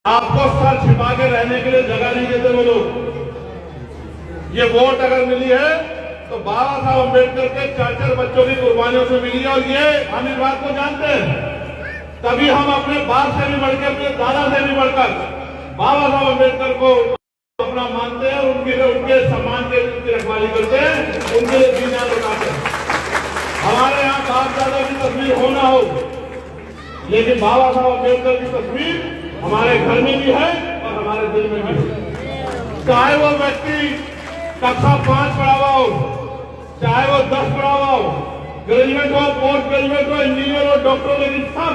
आपको सर छिपा के रहने के लिए जगह नहीं देते वो लोग। ये वोट अगर मिली है तो बाबा साहब अम्बेडकर के 4 बच्चों की कुर्बानियों से मिली है। और ये हम इस बात को जानते हैं, तभी हम अपने बाप से भी बढ़कर, अपने दादा से भी बढ़कर बाबा साहब अम्बेडकर को अपना मानते हैं, उनके सम्मान के रखवाली करते हैं, उनके लिए जीना बताते हैं। हमारे यहाँ बाप दादा की तस्वीर हो ना हो, लेकिन बाबा साहब अम्बेडकर की तस्वीर हमारे घर में भी है और हमारे दिल में भी है। चाहे वो व्यक्ति कक्षा 5 पढ़ा हुआ हो, चाहे वो 10 पढ़ा हुआ हो, ग्रेजुएट हो, पोस्ट ग्रेजुएट हो, इंजीनियर हो, डॉक्टर हो, लेकिन सब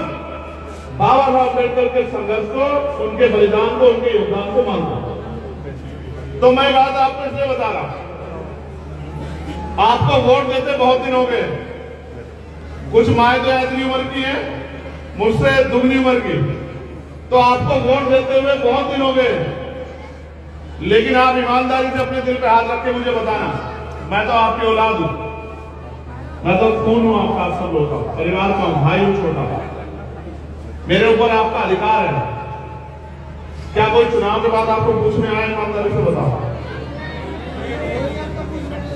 बाबा साहब अम्बेडकर के संघर्ष को, उनके बलिदान को, उनके योगदान को मानता हूं। तो मैं बात आपको इसलिए बता रहा हूं, आपको वोट देते बहुत दिन हो गए। कुछ माए तो इतनी उम्र की है, मुझसे दुगनी उम्र की, तो आपको वोट देते हुए बहुत दिन हो गए। लेकिन आप ईमानदारी से अपने दिल पे हाथ रख के मुझे बताना, मैं तो आपकी औलाद हूं, मैं तो खून हूं आपका, आप सब लोग का परिवार का हूं, भाई हूं, छोटा भाई। मेरे ऊपर आपका अधिकार है। क्या कोई चुनाव के बाद आपको पूछने आया? ईमानदारी से बताओ।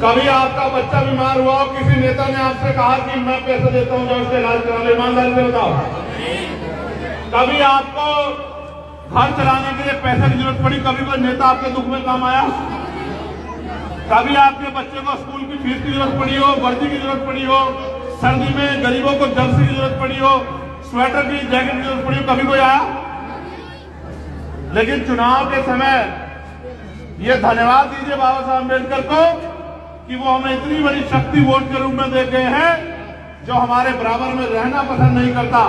कभी आपका बच्चा बीमार हुआ हो, किसी नेता ने आपसे कहा कि मैं पैसे देता हूं, जाओ उसका इलाज करा लो? ईमानदारी से बताओ। कभी आपको घर चलाने के लिए पैसे की जरूरत पड़ी? कभी कोई नेता आपके दुख में काम आया? कभी आपके बच्चे को स्कूल की फीस की जरूरत पड़ी हो, वर्दी की जरूरत पड़ी हो, सर्दी में गरीबों को जर्सी की जरूरत पड़ी हो, स्वेटर की, जैकेट की जरूरत पड़ी हो? कभी कोई आया? लेकिन चुनाव के समय ये धन्यवाद दीजिए बाबा साहब अम्बेडकर को कि वो हमें इतनी बड़ी शक्ति वोट के रूप में दे गए हैं, जो हमारे बराबर में रहना पसंद नहीं करता,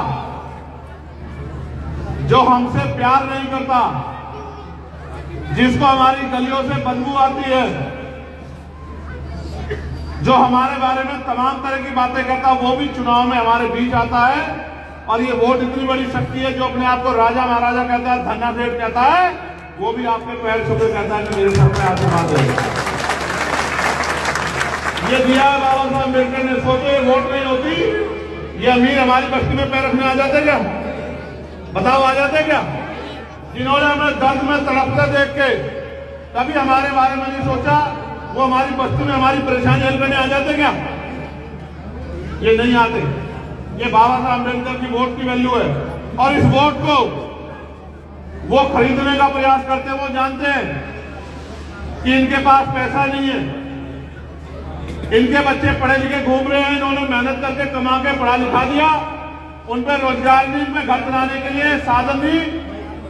जो हमसे प्यार नहीं करता, जिसको हमारी गलियों से बदबू आती है, जो हमारे बारे में तमाम तरह की बातें करता, वो भी चुनाव में हमारे बीच आता है। और ये वोट इतनी बड़ी शक्ति है, जो अपने आप को राजा महाराजा कहता है, धन्ना सेठ कहता है, वो भी आपके पैर छुपे कहता है कि मेरे सर पे आशीर्वाद है। ये दिया है बाबा साहब अम्बेडकर ने। सोचो ये वोट नहीं होती, ये अमीर हमारी बस्ती में पैर रखने आ जाते क्या? बताओ, आ जाते क्या? जिन्होंने हमें दर्द में तड़पते देख के कभी हमारे बारे में नहीं सोचा, वो हमारी बस्ती में हमारी परेशानी हल करने आ जाते क्या? ये नहीं आते। ये बाबा साहब अम्बेडकर की वोट की वैल्यू है। और इस वोट को वो खरीदने का प्रयास करते हैं। वो जानते हैं कि इनके पास पैसा नहीं है, इनके बच्चे पढ़े लिखे घूम रहे हैं, इन्होंने मेहनत करके कमा के पढ़ा लिखा दिया, उन पर रोजगार नहीं, उन पर घर बनाने के लिए साधन नहीं,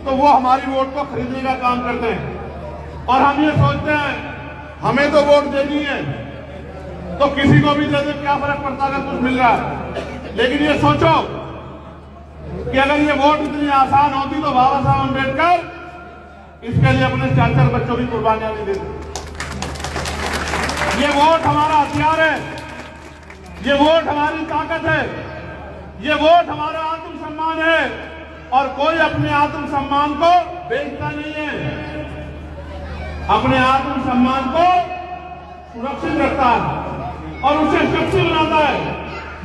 तो वो हमारी वोट को खरीदने का काम करते हैं। और हम ये सोचते हैं हमें तो वोट देनी है, तो किसी को भी दे दे, क्या फर्क पड़ता अगर कुछ मिल रहा है। लेकिन ये सोचो कि अगर ये वोट इतनी आसान होती तो बाबा साहब अम्बेडकर इसके लिए अपने 4 बच्चों की कुर्बानियां नहीं देते। ये वोट हमारा हथियार है, ये वोट हमारी ताकत है, ये वोट हमारा आत्मसम्मान है। और कोई अपने आत्मसम्मान को बेचता नहीं है, अपने आत्मसम्मान को सुरक्षित रखता है और उसे शक्ति बनाता है।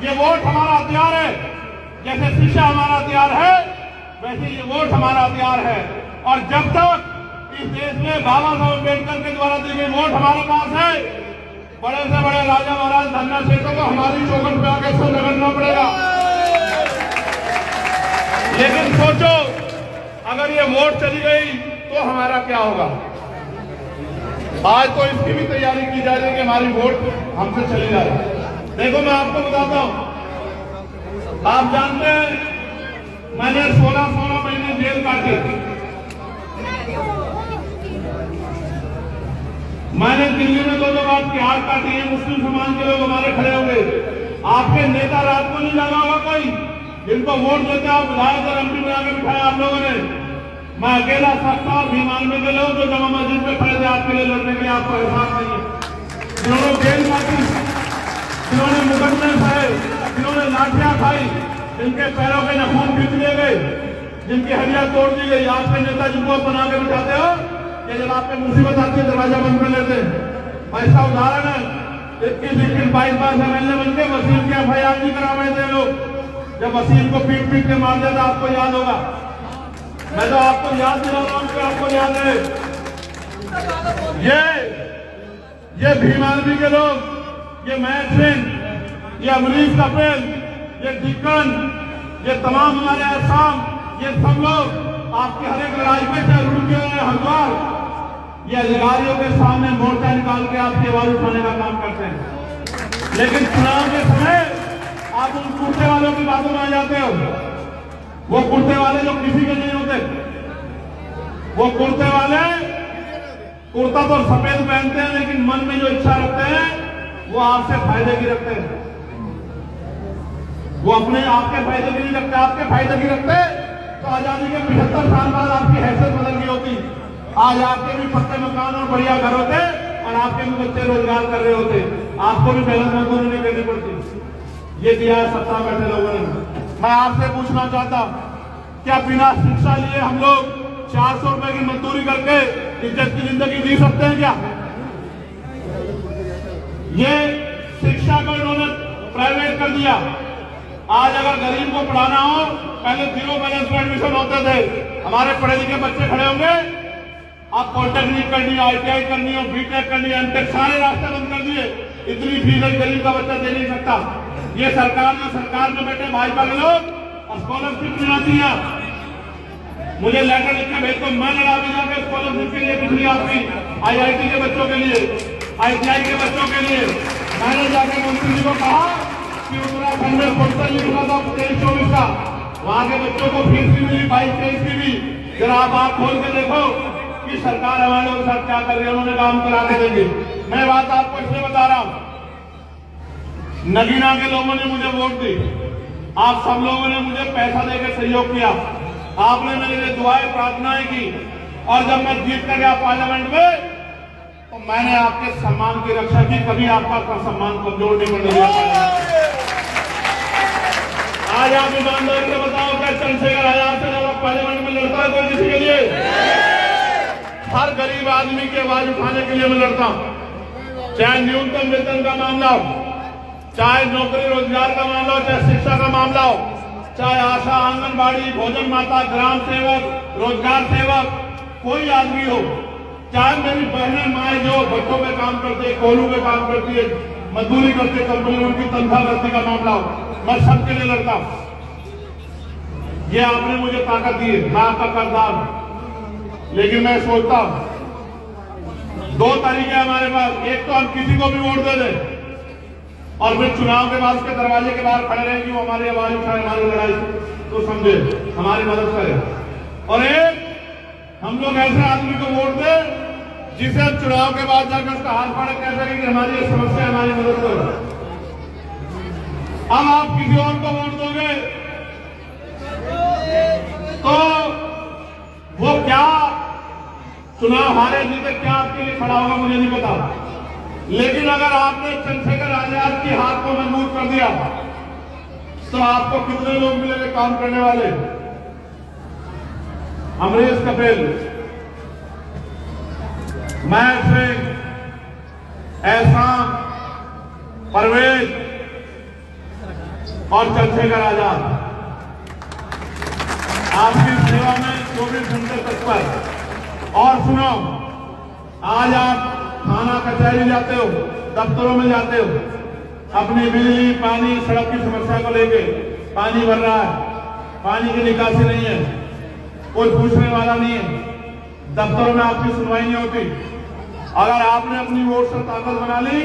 ये वोट हमारा हथियार है। जैसे शीशा हमारा हथियार है, वैसे ये वोट हमारा हथियार है। और जब तक इस देश में बाबा साहब अम्बेडकर के द्वारा दी गई वोट हमारे पास है, बड़े से बड़े राजा महाराज धन्ना सेठों को हमारी चौखट पे आके सर रगड़ना पड़ेगा। लेकिन सोचो अगर ये वोट चली गई तो हमारा क्या होगा? आज तो इसकी भी तैयारी की जा रही है कि हमारी वोट हमसे चली जाए। देखो मैं आपको बताता हूं, आप जानते हैं मैंने 16 महीने जेल काटी। मैंने दिल्ली में 2 बार तिहाड़ काटी है। मुस्लिम समाज के लोग हमारे खड़े होंगे। आपके नेता रात को नहीं लगा होगा कोई, जिनको वोट देते आप विधायक और एमपी बना के बिठाया आप लोगों ने। मैं अकेला सकता और भीमान में के लोग जो जमा मस्जिद में खड़े थे आपके लिए लड़ने के लिए, आपको एहसास नहीं है। जिन्होंने जेल काटी, जिन्होंने मुकदमे खाए, जिन्होंने लाठियां खाई, जिनके पैरों के नाखून खींच लिए गए, जिनकी हड्डियां तोड़ दी गई, आपके नेता जिनको बना के बिठाते हो, ये जब आप पे मुसीबत आती है दरवाजा बंद कर लेते हैं। ऐसा उदाहरण है 21, 22 MLA बन के वसीम की FIR नहीं करा रहे थे लोग। जब वसीम को पीट के मार दिया था, आपको याद होगा। मैं तो आपको याद दिला रहा हूं कि आपको याद है, ये भीम आर्मी के लोग, ये महेश सिंह, ये अमरीश कपिल, ये डिक्कन, ये तमाम हमारे आसाम, ये सब लोग आपकी हर एक लड़ाई में चाहे रुके हुए हरिद्वार, ये अधिकारियों के सामने मोर्चा निकाल के आपकी आवाज उठाने का काम करते हैं। लेकिन चुनाव के समय आप उन कुर्ते वालों की बातों में आ जाते हो। वो कुर्ते वाले जो किसी के नहीं होते, वो कुर्ते वाले कुर्ता तो सफेद पहनते हैं, लेकिन मन में जो इच्छा रखते हैं वो आपसे फायदे की रखते हैं। वो अपने आपके फायदे की नहीं रखते, आपके फायदे की रखते तो आजादी के 75 साल बाद आपकी हैसियत बदल गई होती। आज आपके भी पक्के मकान और बढ़िया घर होते और आपके भी बच्चे रोजगार कर रहे होते, आपको भी मेहनत मजदूरी नहीं करनी पड़ती। ये दिया है सत्ता बैठे लोगों ने। मैं आपसे पूछना चाहता हूं, क्या बिना शिक्षा लिए हम लोग 400 रुपए की मजदूरी करके इज्जत की जिंदगी जी सकते हैं क्या? ये शिक्षा को इन्होंने प्राइवेट कर दिया। आज अगर गरीब को पढ़ाना हो, पहले 0 बैलेंस में एडमिशन होते थे। हमारे पढ़े लिखे बच्चे खड़े होंगे, आप पॉलिटेक्निक करनी हो, ITI करनी हो, BTech करनी हो, MTech, सारे रास्ते बंद कर दिए। इतनी फीस गरीब का बच्चा दे नहीं सकता। ये सरकार में बैठे भाजपा के लोग स्कॉलरशिप नहीं आती है। मुझे लेटर लिख के भेज दो, मैं लड़ा भी जाकर स्कॉलरशिप के लिए पिछली आपकी IIT के बच्चों के लिए, ITI के बच्चों के लिए मैंने जाकर मंत्री जी को कहा कि उत्तराखंड में पोस्टर लिखा था 23-24 का, वहां के बच्चों को फीस भी मिली 22-23 की भी। जरा आप खोल के देखो कि सरकार हमारे लोगों के साथ क्या कर रही है। उन्होंने काम करा के देंगे। मैं बात आपको इसलिए बता रहा हूं, नगीना के लोगों ने मुझे वोट दी, आप सब लोगों ने मुझे पैसा देकर सहयोग किया, आपने मेरे लिए दुआएं प्रार्थनाएं की, और जब मैं जीत कर गया पार्लियामेंट में तो मैंने आपके सम्मान की रक्षा की। कभी आपका सम्मान कमजोर नहीं पड़ने दिया। आज आप ईमानदारी से बताओ, क्या चंद्रशेखर आजाद से ज्यादा पार्लियामेंट में लड़ता है कोई किसी के लिए? हर गरीब आदमी की आवाज उठाने के लिए मैं लड़ता हूं। चाहे न्यूनतम वेतन का मामला हो, चाहे नौकरी रोजगार का मामला हो, चाहे शिक्षा का मामला हो, चाहे आशा, आंगनबाड़ी, भोजन माता, ग्राम सेवक, रोजगार सेवक, कोई आदमी हो, चाहे मेरी बहनें माए जो बच्चों पे काम करते है, कोलू पे काम करती है, मजदूरी करते कंपनी में, उनकी तनख्वाह करने का मामला हो, मैं सबके लिए लड़ता हूं। ये आपने मुझे ताकत दी है, मैं आपका कर्जदार हूं। लेकिन मैं सोचता हूं 2 तरीके हमारे पास, एक तो हम किसी को भी वोट दे दें और फिर चुनाव के बाद उसके दरवाजे के बाहर खड़े रहे कि वो हमारी आवाज उठाए, हमारी लड़ाई तो समझे, हमारी मदद करे, और एक हम लोग ऐसे आदमी को वोट दें जिसे हम चुनाव के बाद जाकर उसका हाथ फाड़े कह सके कि हमारी ये समस्या, हमारी मदद करो। अब आप किसी और को वोट दोगे तो वो क्या चुनाव हारे जीते, क्या आपके लिए खड़ा होगा मुझे नहीं पता। लेकिन अगर आपने चंद्रशेखर आजाद की हाथ को मजबूत कर दिया तो आपको कितने लोग मिलेंगे काम करने वाले? अमरीश कपिल, महेश सिंह, एहसान, परवेज और चंद्रशेखर आजाद आपकी सेवा में 24 घंटे तत्पर। और सुनो, आज आप थाना कचहरी जाते हो, दफ्तरों में जाते हो, अपनी बिजली, पानी, सड़क की समस्या को लेके, पानी भर रहा है, पानी की निकासी नहीं है, कोई पूछने वाला नहीं है, दफ्तरों में आपकी सुनवाई नहीं होती। अगर आपने अपनी वोट से ताकत बना ली,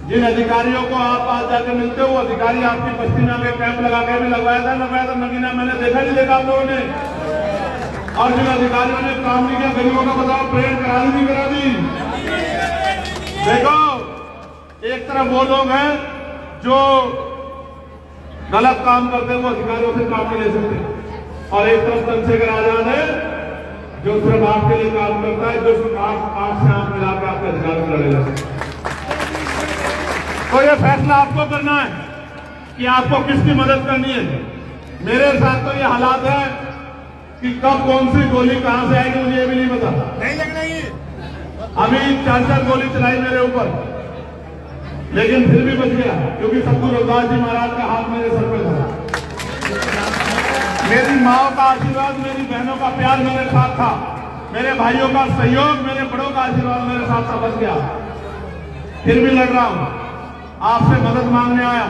जिन अधिकारियों को आप आज जाकर मिलते हो, अधिकारी आपकी बस्ती में आके कैंप लगा के भी लगवाया था नगीना, मैंने देखा नहीं देखा आप लोगों ने? और जिन अधिकारियों ने काम नहीं किया, गरीबों का बताओ, प्रेयर करा दी नहीं करा दी? देखो, एक तरफ वो लोग हैं जो गलत काम करते हैं, वो अधिकारियों से काम नहीं ले सकते, और एक तरफ चंद्रशेखर आजाद है जो सिर्फ आपके लिए काम करता है, जो सिर्फ आंख से आंख मिला के आपके अधिकार में लड़ेगा। तो ये फैसला आपको करना है कि आपको किसकी मदद करनी है। मेरे साथ तो ये हालात है कि कब कौन सी गोली कहां से आएगी मुझे ये भी नहीं पता। नहीं लगना ही, अभी 4 गोली चलाई मेरे ऊपर, लेकिन फिर भी बच गया क्योंकि सतगुरु रविदास जी महाराज का हाथ मेरे सर पे था। मेरी माओ का आशीर्वाद, मेरी बहनों का प्यार मेरे साथ था, मेरे भाइयों का सहयोग, मेरे बड़ों का आशीर्वाद मेरे साथ था, बच गया। फिर भी लड़ रहा हूं, आपसे मदद मांगने आया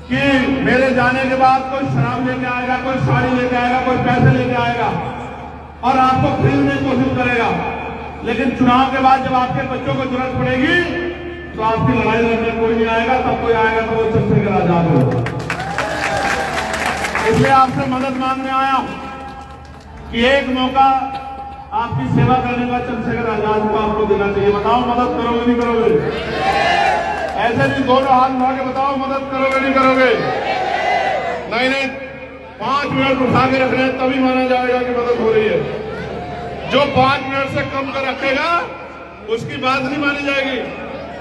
कि मेरे जाने के बाद कोई शराब लेके आएगा, कोई साड़ी लेके आएगा, कोई पैसे लेके आएगा और आपको खरीदने की कोशिश करेगा, लेकिन चुनाव के बाद जब आपके बच्चों को जरूरत पड़ेगी तो आपकी लड़ाई लड़ने कोई नहीं आएगा। तब कोई आएगा तो वो चंद्रशेखर आजाद होगा। इसलिए आपसे मदद मांगने आया हूं कि एक मौका आपकी सेवा करने का चंद्रशेखर आजाद को आपको देना चाहिए। बताओ मदद करोगे नहीं करोगे? ऐसे भी दोनों हाथ उठा के बताओ मदद करोगे नहीं करोगे? नहीं, 5 मिनट उठा के रख रहे हैं तभी माना जाएगा कि मदद हो रही है। जो 5 मिनट से कम कर रखेगा उसकी बात नहीं मानी जाएगी,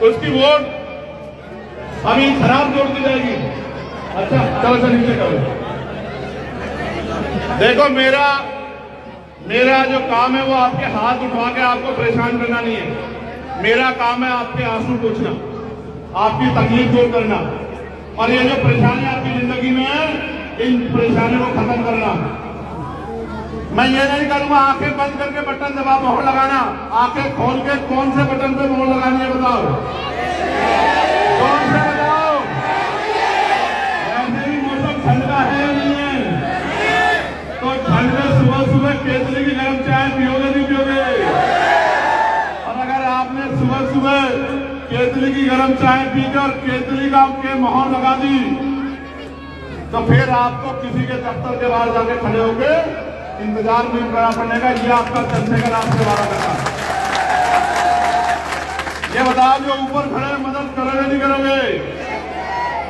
उसकी वोट अभी खराब जोड़ दी जाएगी। अच्छा चलो नीचे करो। देखो मेरा जो काम है वो आपके हाथ उठा के आपको परेशान करना नहीं है। मेरा काम है आपके आंसू पूछना, आपकी तकलीफ दूर करना, और ये जो परेशानी आपकी जिंदगी में है इन परेशानियों को खत्म करना। मैं ये नहीं करूंगा आंखें बंद करके बटन दबा मोहर लगाना। आंखें खोल के कौन से बटन पे मोहर लगानी है बताओ? कौन से बताओ? वैसे भी मौसम ठंड का है नहीं है, तो ठंड में सुबह सुबह केतली की गर्म चाय पियोगे नहीं पियोगे? और अगर आपने सुबह सुबह केतली की गर्म चाय पीकर केतली का के मोहर लगा दी तो फिर आपको किसी के दफ्तर के बाहर जाके खड़े होकर इंतजार नहीं करना पड़ेगा। ये आपका चंद्रशेखर आपसे वादा करना। ये बताओ जो ऊपर खड़े हैं मदद करोगे नहीं करोगे?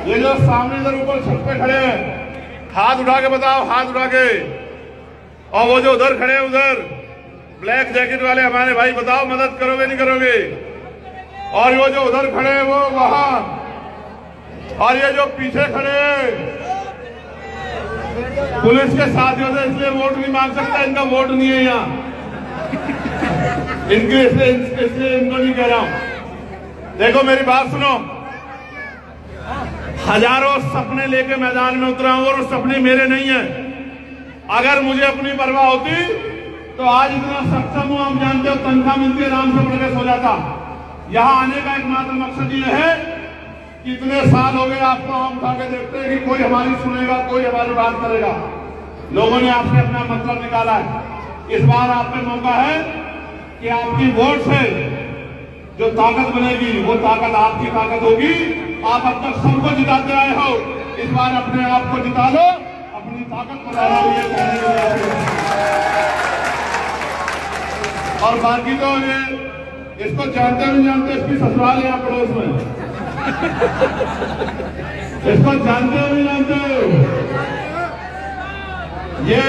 ये जो सामने इधर ऊपर छत पे खड़े हैं हाथ उठा के बताओ, हाथ उठा के। और वो जो उधर खड़े हैं उधर ब्लैक जैकेट वाले हमारे भाई बताओ मदद करोगे नहीं करोगे? और वो जो उधर खड़े हैं वो वहां, और ये जो पीछे खड़े हैं पुलिस के साथियों से इसलिए वोट नहीं मांग सकता, इनका वोट नहीं है यहाँ इनके, इसलिए इनको नहीं कह रहा हूं। देखो मेरी बात सुनो, हजारों सपने लेके मैदान में उतरा हूं और सपने मेरे नहीं है। अगर मुझे अपनी परवाह होती तो आज इतना सक्षम हूं, आप जानते हो तनख्वाह मिलती है आराम से पढ़ के सो जाता। यहां आने का एकमात्र मकसद ये है कि इतने साल हो गए आपको हम उठा के देखते हैं कि कोई हमारी सुनेगा, कोई हमारी बात करेगा। लोगों ने आपसे अपना मतलब निकाला है। इस बार आप पे मौका है कि आपकी वोट से जो ताकत बनेगी वो ताकत आपकी ताकत होगी। आप अब तक सबको जिताते आए हो, इस बार अपने आप को जिता लो, अपनी ताकत बना लो। और बाकी तो ये इसको जानते नहीं जानते, इसकी ससुराल यहाँ पड़ोस में इसको जानते हो नहीं जानते हो? ये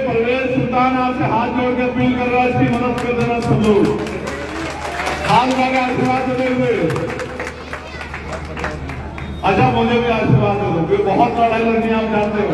परवेज सुल्तान आपसे हाथ जोड़ के अपील कर रहा है, इसकी मदद कर देना सब लोग। हाथ उठा के आशीर्वाद देते हुए। अच्छा मुझे भी आशीर्वाद दे दो, बहुत लड़ाई लड़नी आप जानते हो।